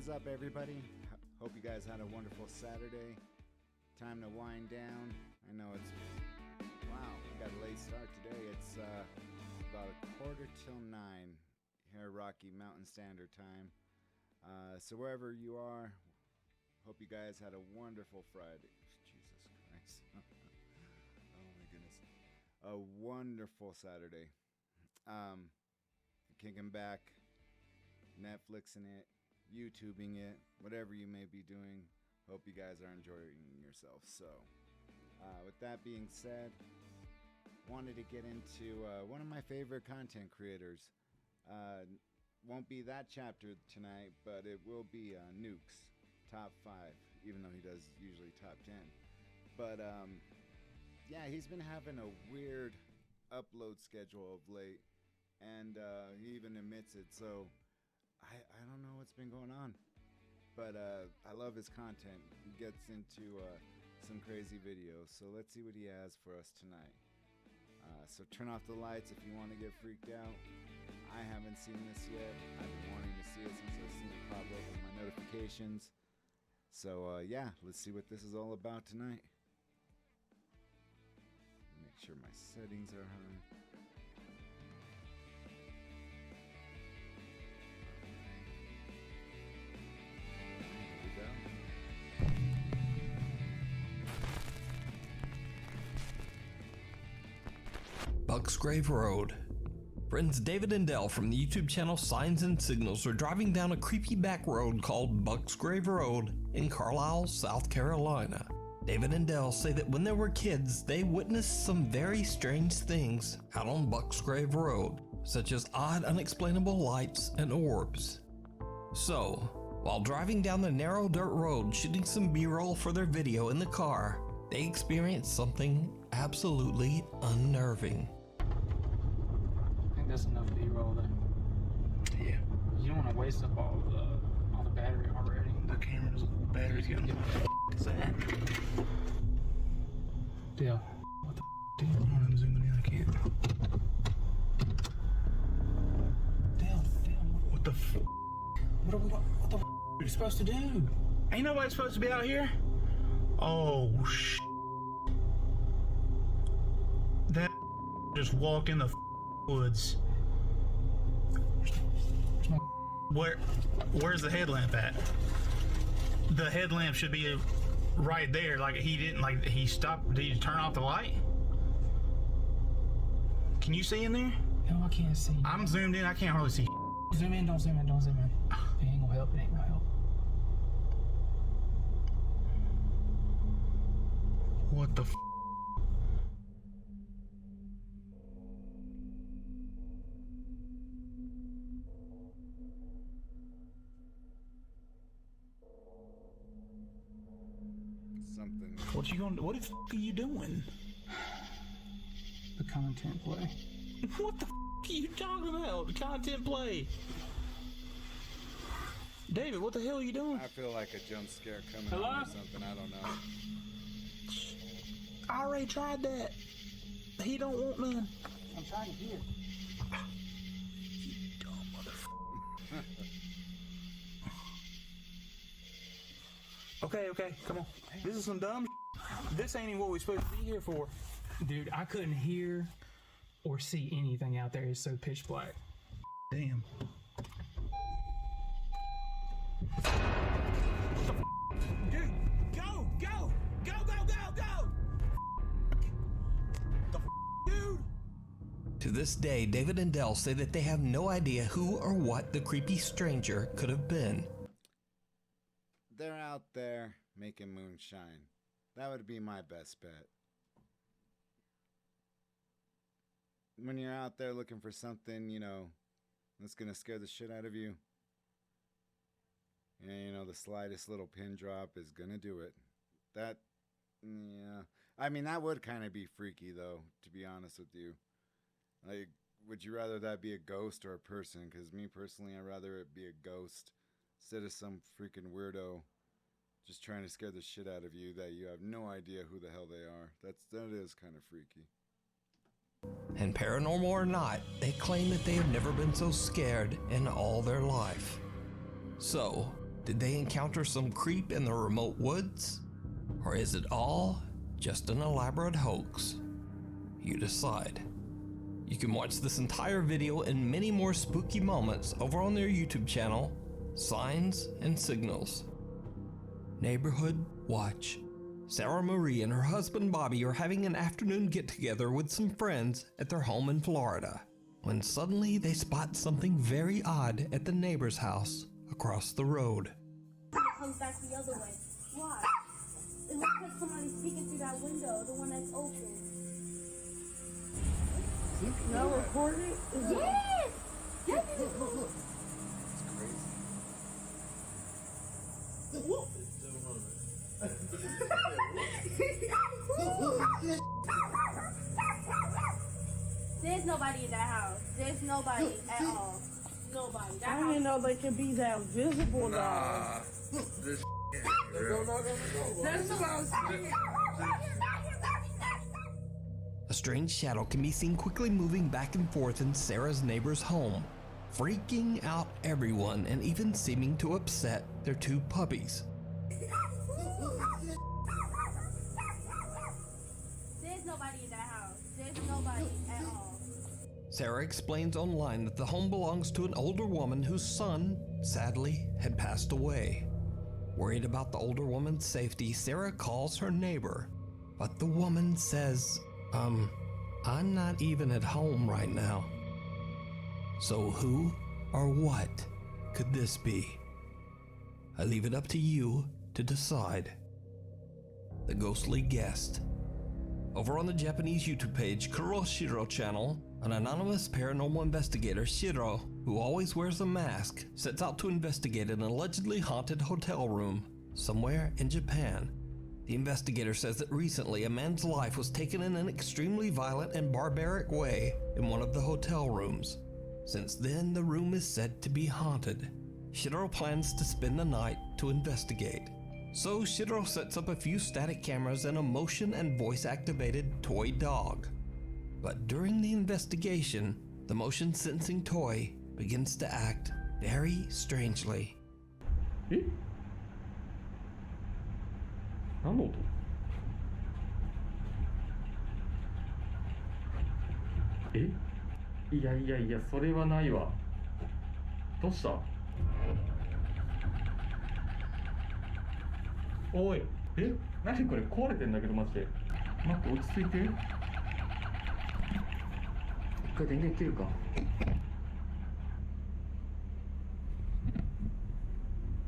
is up, everybody? Hope you guys had a wonderful Saturday. Time to wind down. I know it's, wow, we got a late start today. It's about 8:45 here, Rocky Mountain Standard Time. So wherever you are, hope you guys had a wonderful Friday. Jesus Christ. Oh my goodness. A wonderful Saturday. Kicking back, Netflixing it, YouTubing it, whatever you may be doing. Hope you guys are enjoying yourself. So, with that being said, wanted to get into one of my favorite content creators. Won't be that chapter tonight, but it will be Nukes, top 5, even though he does usually top 10. But yeah, he's been having a weird upload schedule of late, and he even admits it. So I don't know what's been going on, but I love his content. He gets into some crazy videos. So let's see what he has for us tonight. So turn off the lights if you want to get freaked out. I haven't seen this yet. I've been wanting to see it since I've seen it pop up on my notifications. So yeah, let's see what this is all about tonight. Make sure my settings are high. Bucksgrave Road. Friends David and Dell from the YouTube channel Signs and Signals are driving down a creepy back road called Bucksgrave Road in Carlisle, South Carolina. David and Dell say that when they were kids, they witnessed some very strange things out on Bucksgrave Road, such as odd, unexplainable lights and orbs. So, while driving down the narrow dirt road shooting some B-roll for their video in the car, they experienced something absolutely unnerving. I think that's enough B-roll then. Yeah. You don't want to waste up all the battery already. The camera's battery's gonna get is that? Yeah. What the dude? I'm zooming in, I can't. Damn. What the What the are you supposed to do? Ain't nobody supposed to be out here? Oh, that just walked in the woods. Where's the headlamp at? The headlamp should be right there. Like he didn't, like he stopped. Did you turn off the light? Can you see in there? No, I can't see. I'm zoomed in. I can't hardly see. Zoom in, don't zoom in, don't zoom in. It ain't gonna help, it ain't gonna help. What the Something. What the are you doing? The content play. What the are you talking about? Content play. David, what the hell are you doing? I feel like a jump scare coming Hello? on or something. I don't know. I already tried that. He don't want none. I'm trying to hear. You dumb motherfucker. Okay, come on. This is some dumb This ain't even what we're supposed to be here for. Dude, I couldn't hear or see anything out there. It's so pitch black. Damn. Dude, go! Dude! To this day, David and Dell say that they have no idea who or what the creepy stranger could have been. They're out there making moonshine. That would be my best bet. When you're out there looking for something, you know, that's going to scare the shit out of you. And, you know, the slightest little pin drop is going to do it. That, yeah. I mean, that would kind of be freaky, though, to be honest with you. Like, would you rather that be a ghost or a person? Because me, personally, I'd rather it be a ghost instead of some freaking weirdo just trying to scare the shit out of you that you have no idea who the hell they are. That is kind of freaky. And paranormal or not, they claim that they have never been so scared in all their life. So, Did they encounter some creep in the remote woods? Or is it all just an elaborate hoax? You decide. You can watch this entire video and many more spooky moments over on their YouTube channel, Signs and Signals. Neighborhood Watch. Sarah Marie and her husband Bobby are having an afternoon get-together with some friends at their home in Florida, when suddenly they spot something very odd at the neighbor's house across the road. It comes back the other way. Why? It looks like somebody's peeking through that window, the one that's open. Now recorded? Yes! Yes! Look. It's crazy. There's nobody in that house. There's nobody at all. Nobody. I didn't know they could be that visible though. This That's what I was saying. A strange shadow can be seen quickly moving back and forth in Sarah's neighbor's home, freaking out everyone and even seeming to upset their two puppies. There's nobody in that house. There's nobody at all. Sarah explains online that the home belongs to an older woman whose son, sadly, had passed away. Worried about the older woman's safety, Sarah calls her neighbor, but the woman says, I'm not even at home right now. So who or what could this be? I leave it up to you to decide. The Ghostly Guest. Over on the Japanese YouTube page Kuro Shiro channel, an anonymous paranormal investigator, Shiro, who always wears a mask, sets out to investigate an allegedly haunted hotel room somewhere in Japan. The investigator says that recently a man's life was taken in an extremely violent and barbaric way in one of the hotel rooms. Since then, the room is said to be haunted. Shiro plans to spend the night to investigate. So Shiro sets up a few static cameras and a motion and voice activated toy dog. But during the investigation, the motion sensing toy begins to act very strangely. 何の音？え？いやいやいや、それはないわ。どうした？おい、え？何これ壊れてんだけどマジで。待って、落ち着いて。一回電源切るか。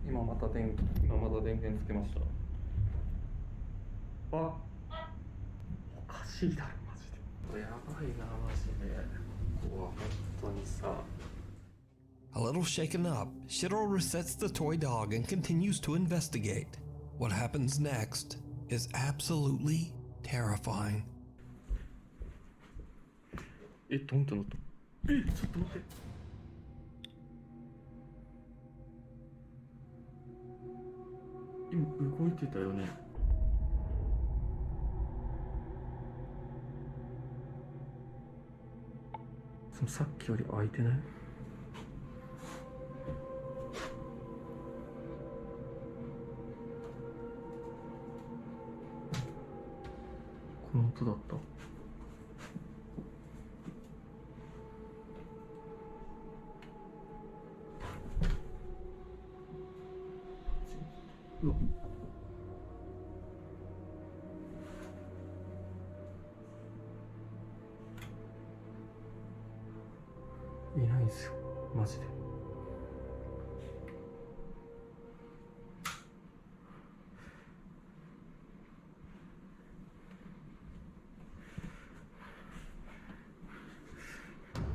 今また電源つけました。あ、おかしいだろマジで。これやばいなマジで。うわ、本当にさ。A little shaken up, Shiro resets the toy dog and continues to investigate. What happens next is absolutely terrifying. え、どんってなった。え、ちょっと待って。今動いてたよね。さっきより開いてない？この音だった。うわ。いないんすよ、マジで。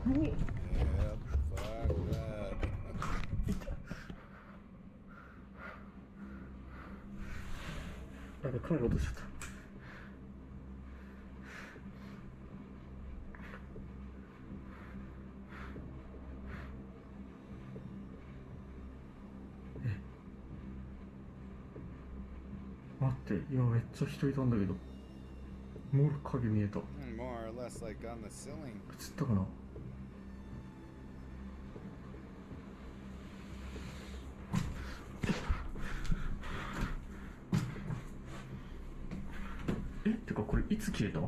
うおっ。やべ、カメラ落としちゃった。待って、今めっちゃ人いたんだけど。もう影見えた。More or less like on the ceiling. 映ったかな。えってかこれいつ消えた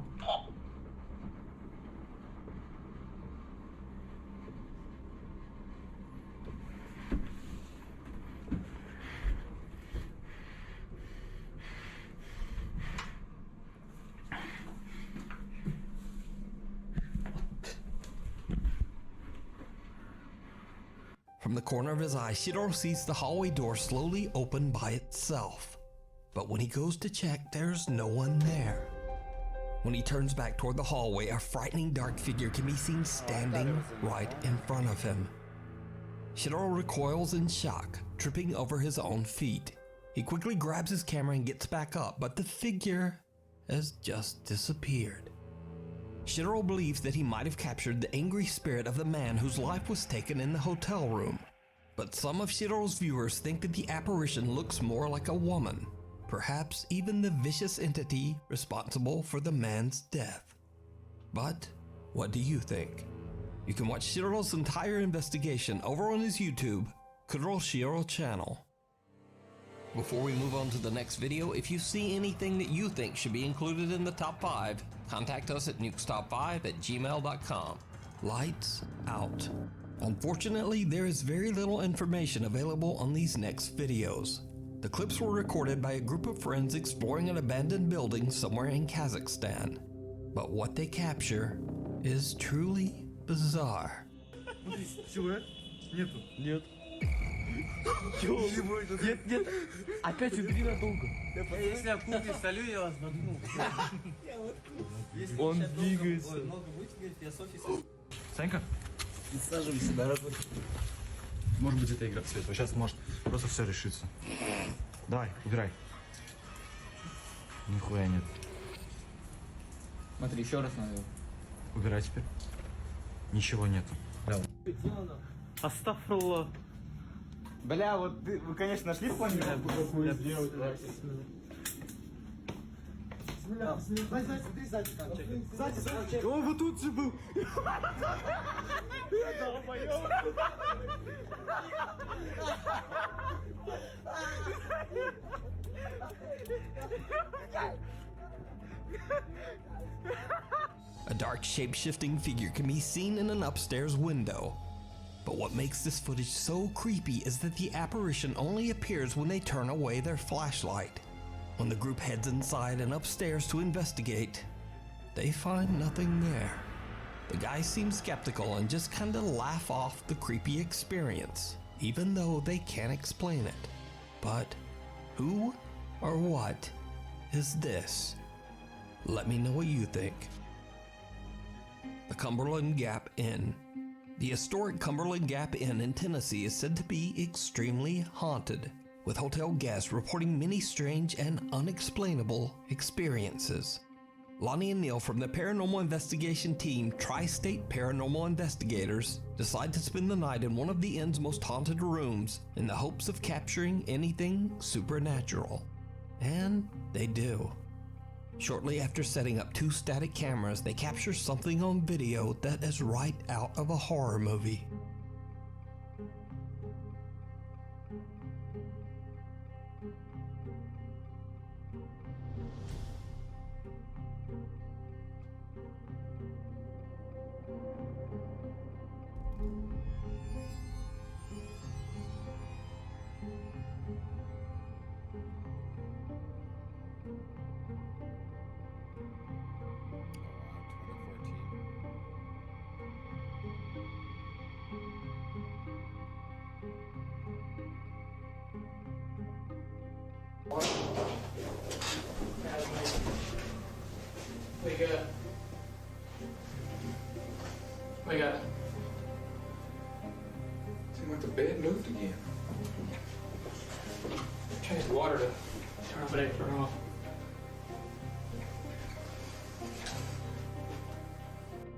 From the corner of his eye, Shiro sees the hallway door slowly open by itself. But when he goes to check, there's no one there. When he turns back toward the hallway, a frightening dark figure can be seen standing right in front of him. Shiro recoils in shock, tripping over his own feet. He quickly grabs his camera and gets back up, but the figure has just disappeared. Shiro believes that he might have captured the angry spirit of the man whose life was taken in the hotel room. But some of Shiro's viewers think that the apparition looks more like a woman, perhaps even the vicious entity responsible for the man's death. But what do you think? You can watch Shiro's entire investigation over on his YouTube, Kuro Shiro channel. Before we move on to the next video, if you see anything that you think should be included in the top 5, contact us at nukestop5@gmail.com. Lights out. Unfortunately, there is very little information available on these next videos. The clips were recorded by a group of friends exploring an abandoned building somewhere in Kazakhstan. But what they capture is truly bizarre. Нет. Нет, нет. Опять убери надолго. Если я кухню солю, я вас нагну. Он двигается. Санька, присаживайся, дорогой. Может быть, это игра в цвет. Сейчас может просто все решится. Давай, убирай. Нихуя нет. Смотри, еще раз надо. Убирай теперь. Ничего нету. Астафрулlah. Бля, вот вы, конечно, нашли планету. О, вот тут же был! A dark shape-shifting figure can be seen in an upstairs window. But what makes this footage so creepy is that the apparition only appears when they turn away their flashlight. When the group heads inside and upstairs to investigate, they find nothing there. The guys seem skeptical and just kinda laugh off the creepy experience, even though they can't explain it. But who or what is this? Let me know what you think. The Cumberland Gap Inn. The historic Cumberland Gap Inn in Tennessee is said to be extremely haunted, with hotel guests reporting many strange and unexplainable experiences. Lonnie and Neil from the paranormal investigation team Tri-State Paranormal Investigators decide to spend the night in one of the inn's most haunted rooms in the hopes of capturing anything supernatural. And they do. Shortly after setting up 2 static cameras, they capture something on video that is right out of a horror movie. Wake up. Wake up. Seemed like the bed moved again. Changed the water to turn off, it ain't turn off.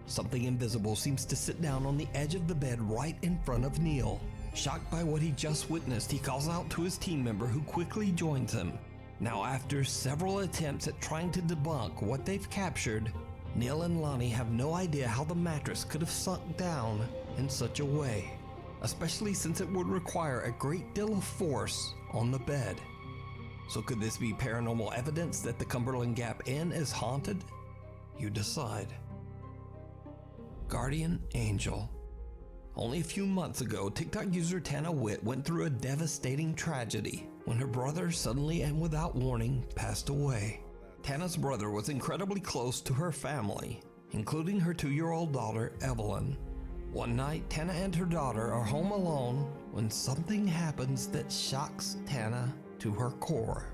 Something invisible seems to sit down on the edge of the bed right in front of Neil. Shocked by what he just witnessed, he calls out to his team member who quickly joins him. Now, after several attempts at trying to debunk what they've captured, Neil and Lonnie have no idea how the mattress could have sunk down in such a way, especially since it would require a great deal of force on the bed. So could this be paranormal evidence that the Cumberland Gap Inn is haunted? You decide. Guardian Angel. Only a few months ago, TikTok user Tana Witt went through a devastating tragedy when her brother suddenly and without warning passed away. Tana's brother was incredibly close to her family, including her 2-year-old daughter, Evelyn. One night, Tana and her daughter are home alone when something happens that shocks Tana to her core.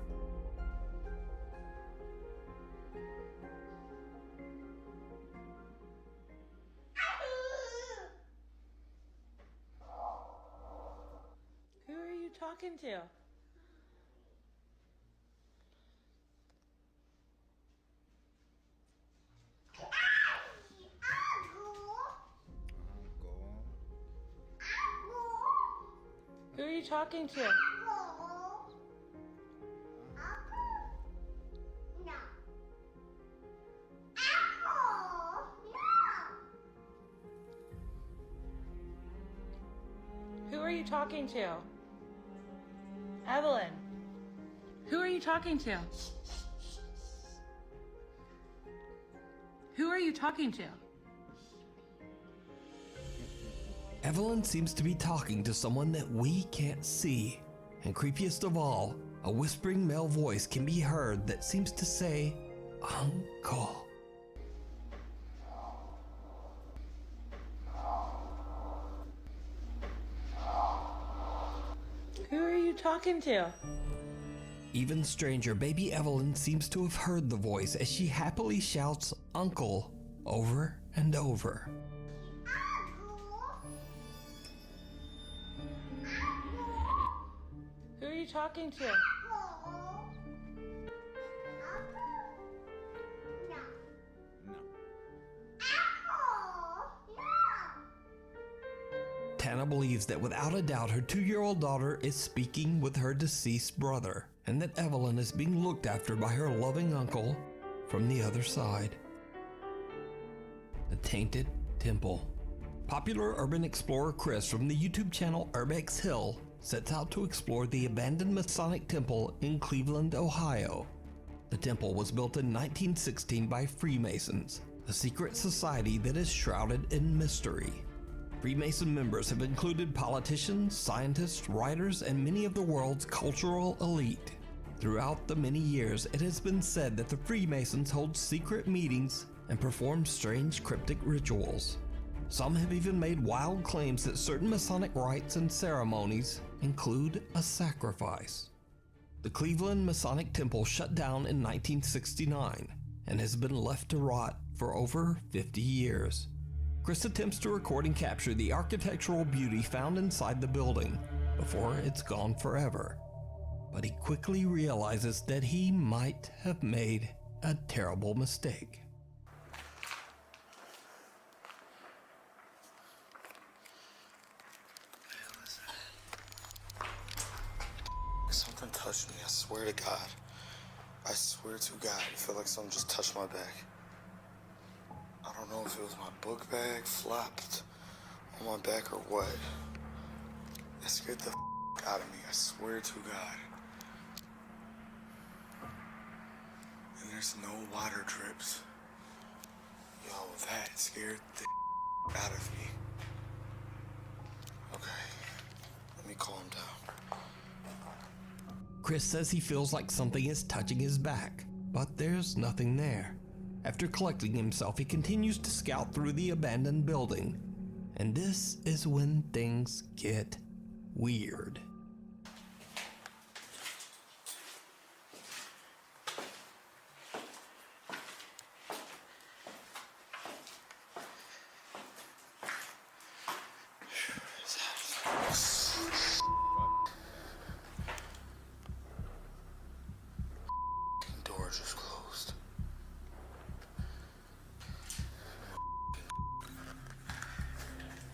Who are you talking to? Who are you talking to? Who are you talking to? Evelyn. Who are you talking to? Who are you talking to? Evelyn seems to be talking to someone that we can't see. And creepiest of all, a whispering male voice can be heard that seems to say, Uncle. Who are you talking to? Even stranger, baby Evelyn seems to have heard the voice as she happily shouts, Uncle, over and over. Who are you talking to? Tana believes that without a doubt her 2-year-old daughter is speaking with her deceased brother, and that Evelyn is being looked after by her loving uncle from the other side. The Tainted Temple. Popular urban explorer Chris from the YouTube channel Urbex Hill sets out to explore the abandoned Masonic temple in Cleveland, Ohio. The temple was built in 1916 by Freemasons, a secret society that is shrouded in mystery. Freemason members have included politicians, scientists, writers, and many of the world's cultural elite. Throughout the many years, it has been said that the Freemasons hold secret meetings and perform strange cryptic rituals. Some have even made wild claims that certain Masonic rites and ceremonies include a sacrifice. The Cleveland Masonic Temple shut down in 1969 and has been left to rot for over 50 years. Chris attempts to record and capture the architectural beauty found inside the building before it's gone forever. But he quickly realizes that he might have made a terrible mistake. Something touched me, I swear to God. I swear to God, I feel like something just touched my back. I don't know if it was my book bag flopped on my back or what. It scared the out of me, I swear to God. And there's no water drips. Yo, that scared the out of me. Okay, let me calm down. Chris says he feels like something is touching his back, but there's nothing there. After collecting himself, he continues to scout through the abandoned building. And this is when things get weird. Door just closed.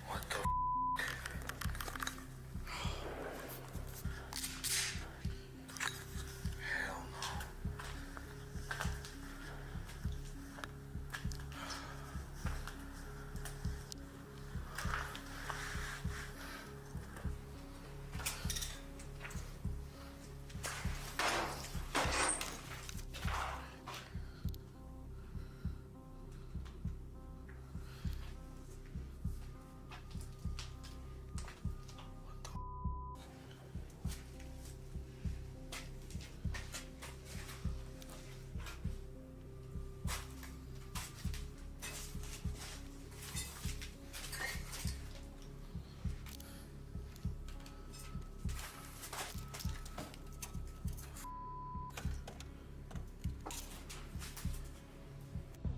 What the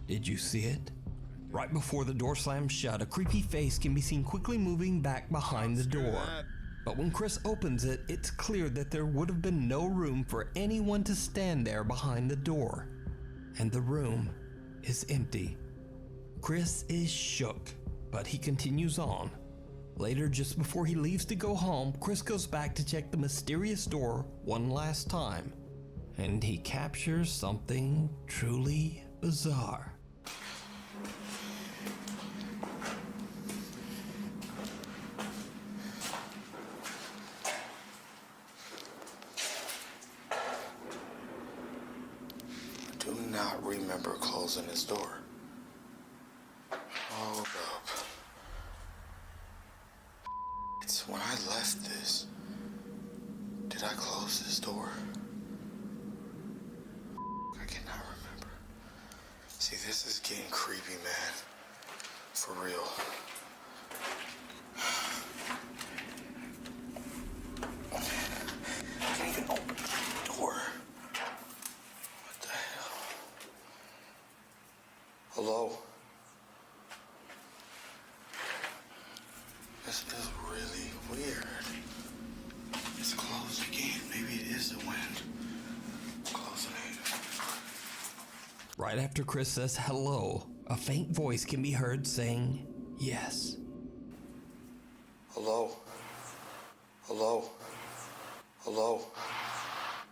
Did you see it? Right before the door slams shut, a creepy face can be seen quickly moving back behind the door. But when Chris opens it, it's clear that there would have been no room for anyone to stand there behind the door. And the room is empty. Chris is shook, but he continues on. Later, just before he leaves to go home, Chris goes back to check the mysterious door one last time. And he captures something truly bizarre. I do not remember closing this door. Hold up. It's when I left this. Did I close this door? I cannot remember. See, this is getting creepy, man. For real. I can't even open the door. What the hell? Hello? This is really weird. It's closed again. Maybe it is the wind. Closing it. Right after Chris says hello, a faint voice can be heard saying yes. Hello? Hello? Hello?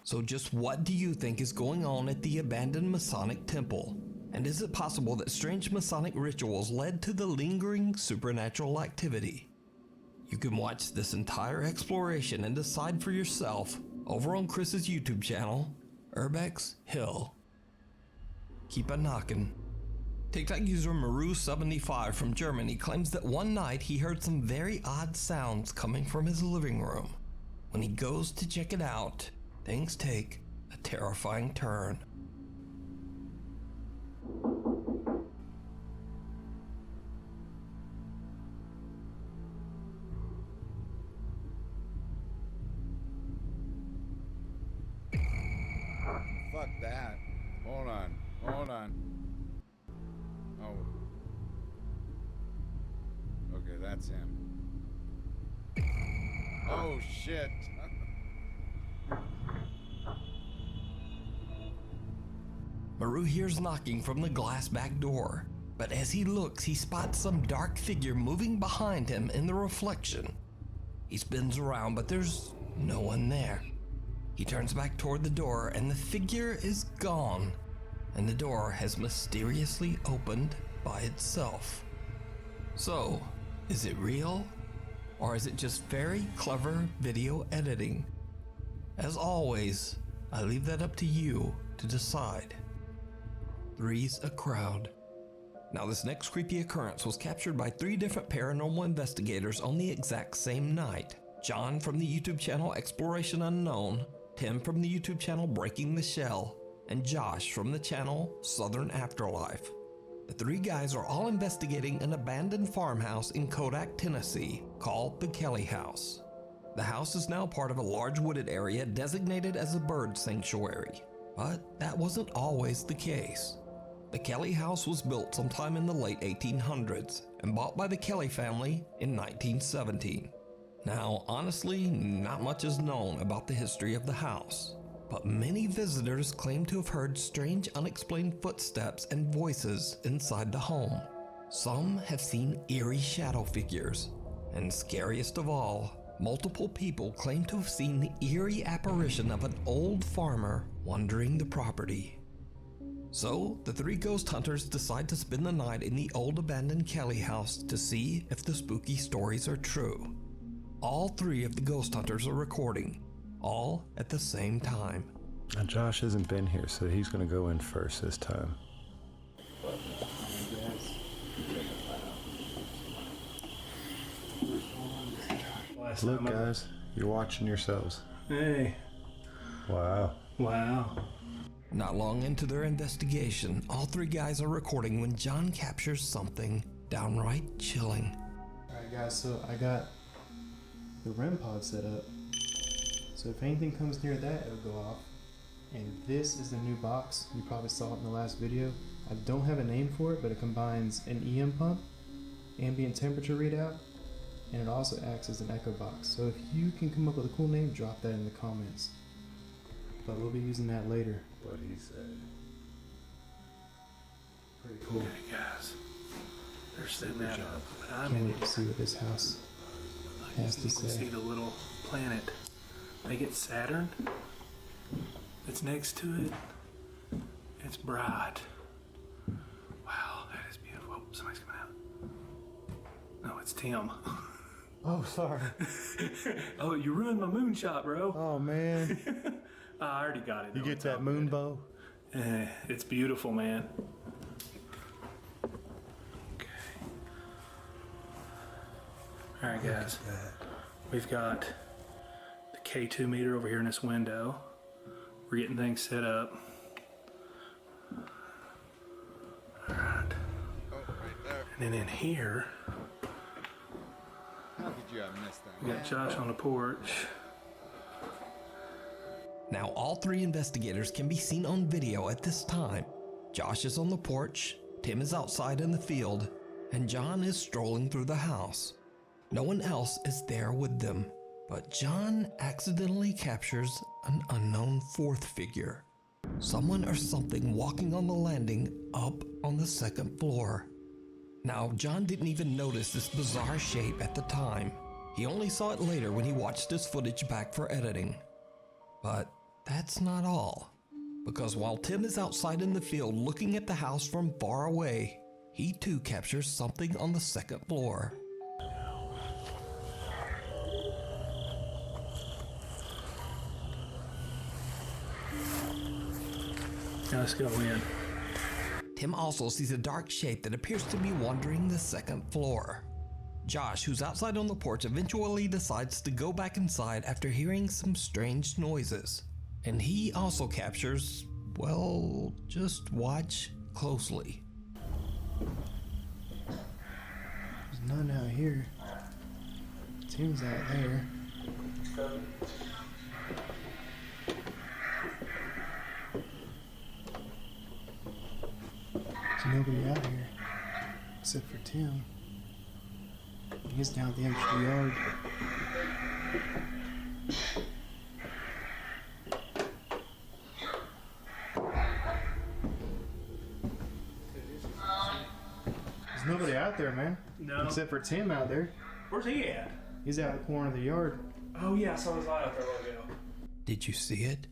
So just what do you think is going on at the abandoned Masonic temple? And is it possible that strange Masonic rituals led to the lingering supernatural activity? You can watch this entire exploration and decide for yourself over on Chris's YouTube channel, Urbex Hill. Keep a knockin'. TikTok user Maru75 from Germany claims that one night he heard some very odd sounds coming from his living room. When he goes to check it out, things take a terrifying turn. Fuck that. Hold on. Oh. Okay, that's him. Oh shit. Maru hears knocking from the glass back door, but as he looks, he spots some dark figure moving behind him in the reflection. He spins around, but there's no one there. He turns back toward the door, and the figure is gone, and the door has mysteriously opened by itself. So, is it real? Or is it just very clever video editing? As always, I leave that up to you to decide. Three's a crowd. Now, this next creepy occurrence was captured by 3 different paranormal investigators on the exact same night. John from the YouTube channel Exploration Unknown, Tim from the YouTube channel Breaking the Shell, and Josh from the channel Southern Afterlife. The 3 guys are all investigating an abandoned farmhouse in Kodak, Tennessee, called the Kelly House. The house is now part of a large wooded area designated as a bird sanctuary, but that wasn't always the case. The Kelly House was built sometime in the late 1800s and bought by the Kelly family in 1917. Now, honestly, not much is known about the history of the house, but many visitors claim to have heard strange unexplained footsteps and voices inside the home. Some have seen eerie shadow figures, and scariest of all, multiple people claim to have seen the eerie apparition of an old farmer wandering the property. So, the 3 ghost hunters decide to spend the night in the old abandoned Kelly house to see if the spooky stories are true. All 3 of the ghost hunters are recording, all at the same time. Now Josh hasn't been here, so he's gonna go in first this time. Look guys, you're watching yourselves. Hey. Wow. Not long into their investigation, all 3 guys are recording when John captures something downright chilling. Alright guys, so I got the REM pod set up. So if anything comes near that, it'll go off. And this is the new box. You probably saw it in the last video. I don't have a name for it, but it combines an EM pump, ambient temperature readout, and it also acts as an echo box. So if you can come up with a cool name, drop that in the comments. But we'll be using that later. What he said. Pretty cool. Okay, guys. They're setting that up. Can't wait to see what this house has to You can say. see the little planet. They get Saturn. It's next to it. It's bright. Wow, that is beautiful. Oh, somebody's coming out. No, it's Tim. Oh, sorry. Oh, you ruined my moonshot, bro. Oh, man. I already got it. You get that moon bow? It's beautiful, man. Okay. All right, guys. We've got the K2 meter over here in this window. We're getting things set up. All right. Oh, right there. And then in here, How could you have missed that? we got Josh on the porch. Now, all three investigators can be seen on video at this time. Josh is on the porch, Tim is outside in the field, and John is strolling through the house. No one else is there with them, but John accidentally captures an unknown fourth figure. Someone or something walking on the landing up on the second floor. Now, John didn't even notice this bizarre shape at the time. He only saw it later when he watched his footage back for editing. But that's not all, because while Tim is outside in the field looking at the house from far away, he too captures something on the second floor. Now let's go in. Tim also sees a dark shape that appears to be wandering the second floor. Josh, who's outside on the porch, eventually decides to go back inside after hearing some strange noises. And he also captures, well, just watch closely. There's none out here. Tim's out there. There's nobody out here except for Tim. He's down at the end of the yard. There's nobody out there, man. No. Except for Tim out there. Where's he at? He's out in the corner of the yard. Oh yeah, I saw his eye out there a while ago. Did you see it?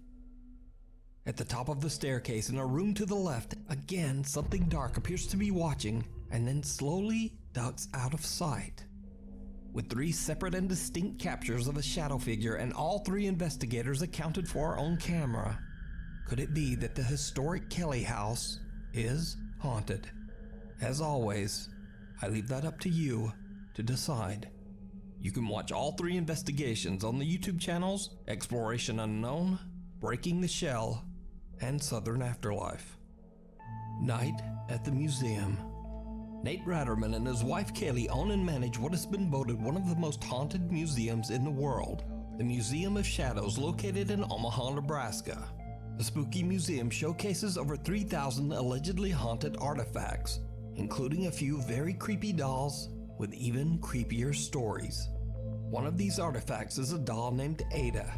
At the top of the staircase in a room to the left, again something dark appears to be watching and then slowly ducks out of sight. With three separate and distinct captures of a shadow figure and all three investigators accounted for on camera, could it be that the historic Kelly house is haunted? As always, I leave that up to you to decide. You can watch all three investigations on the YouTube channels Exploration Unknown, Breaking the Shell, and Southern Afterlife. Night at the Museum. Nate Ratterman and his wife Kaylee own and manage what has been voted one of the most haunted museums in the world, the Museum of Shadows located in Omaha, Nebraska. The spooky museum showcases over 3,000 allegedly haunted artifacts, including a few very creepy dolls with even creepier stories. One of these artifacts is a doll named Ada.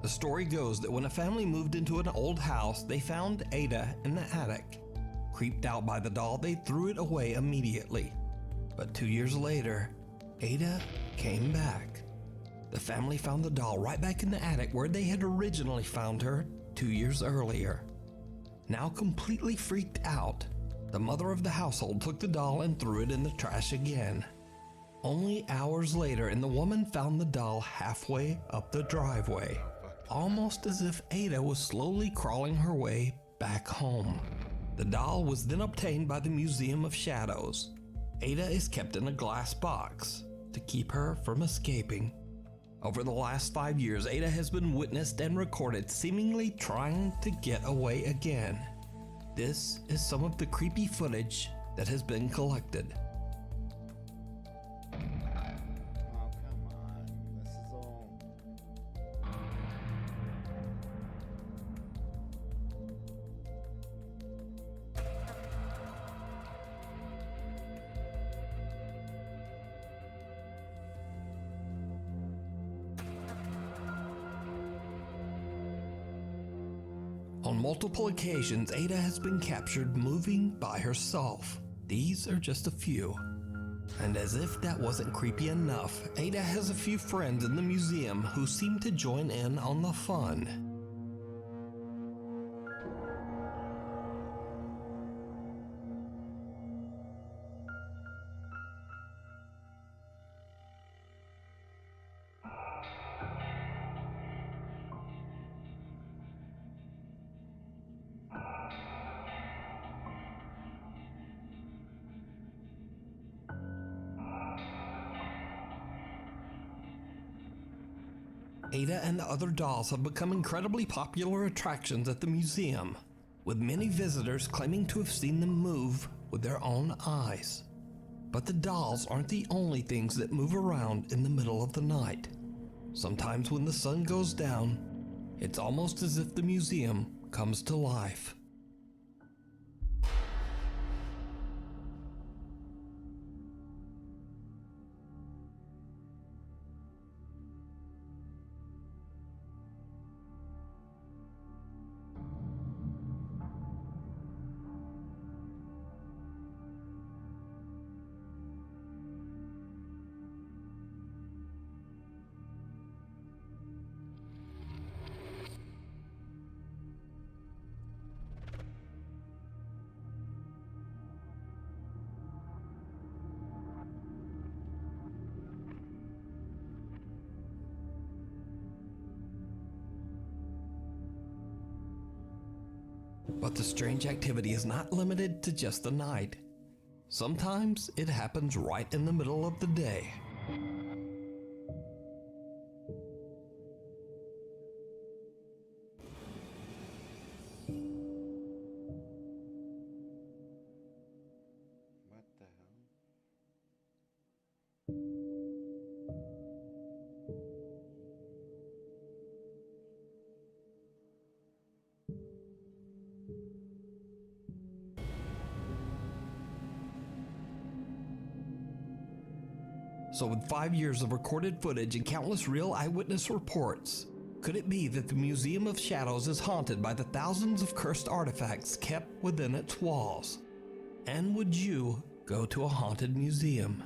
The story goes that when a family moved into an old house, they found Ada in the attic. Creeped out by the doll, they threw it away immediately. But 2 years later, Ada came back. The family found the doll right back in the attic where they had originally found her 2 years earlier. Now completely freaked out, the mother of the household took the doll and threw it in the trash again. Only hours later, and the woman found the doll halfway up the driveway, almost as if Ada was slowly crawling her way back home. The doll was then obtained by the Museum of Shadows. Ada is kept in a glass box to keep her from escaping. Over the last 5 years, Ada has been witnessed and recorded seemingly trying to get away again. This is some of the creepy footage that has been collected. Oh, come on. This is all... On multiple occasions, Ada has been captured moving by herself. These are just a few. And as if that wasn't creepy enough, Ada has a few friends in the museum who seem to join in on the fun. Ada and the other dolls have become incredibly popular attractions at the museum, with many visitors claiming to have seen them move with their own eyes. But the dolls aren't the only things that move around in the middle of the night. Sometimes when the sun goes down, it's almost as if the museum comes to life. But the strange activity is not limited to just the night. Sometimes it happens right in the middle of the day. What the hell? So with 5 years of recorded footage and countless real eyewitness reports, could it be that the Museum of Shadows is haunted by the thousands of cursed artifacts kept within its walls? And would you go to a haunted museum?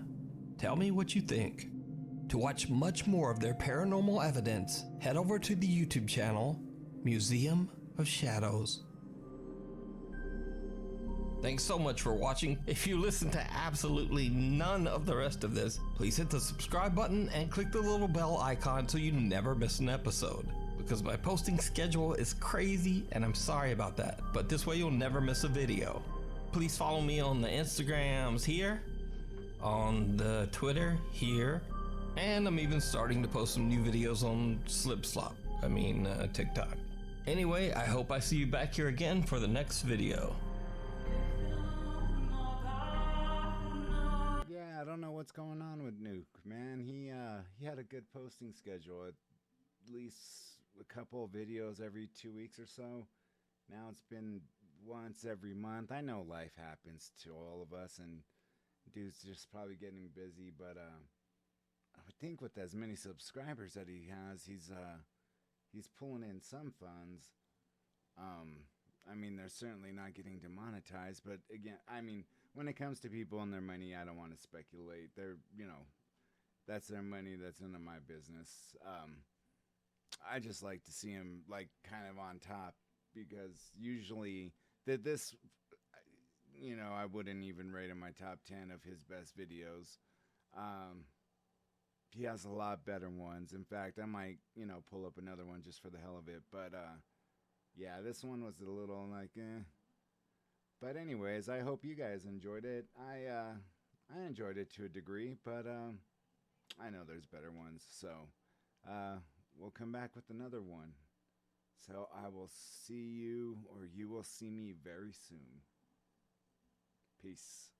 Tell me what you think. To watch much more of their paranormal evidence, head over to the YouTube channel, Museum of Shadows. Thanks so much for watching. If you listen to absolutely none of the rest of this, please hit the subscribe button and click the little bell icon so you never miss an episode. Because my posting schedule is crazy and I'm sorry about that, but this way you'll never miss a video. Please follow me on the Instagrams here, on the Twitter here, and I'm even starting to post some new videos on TikTok. Anyway, I hope I see you back here again for the next video. Yeah, I don't know what's going on with Nuke, man. He had a good posting schedule, at least a couple of videos every 2 weeks or so. Now it's been once every month. I know life happens to all of us, and dude's just probably getting busy, but I would think with as many subscribers that he has, he's pulling in some funds. I mean, they're certainly not getting demonetized, but again, I mean, when it comes to people and their money, I don't want to speculate. They're, that's their money. That's none of my business. I just like to see him like kind of on top, because usually this, I wouldn't even rate in my top 10 of his best videos. He has a lot better ones. In fact, I might, pull up another one just for the hell of it. But yeah, this one was a little like, But anyways, I hope you guys enjoyed it. I enjoyed it to a degree, but I know there's better ones. So we'll come back with another one. So I will see you, or you will see me very soon. Peace.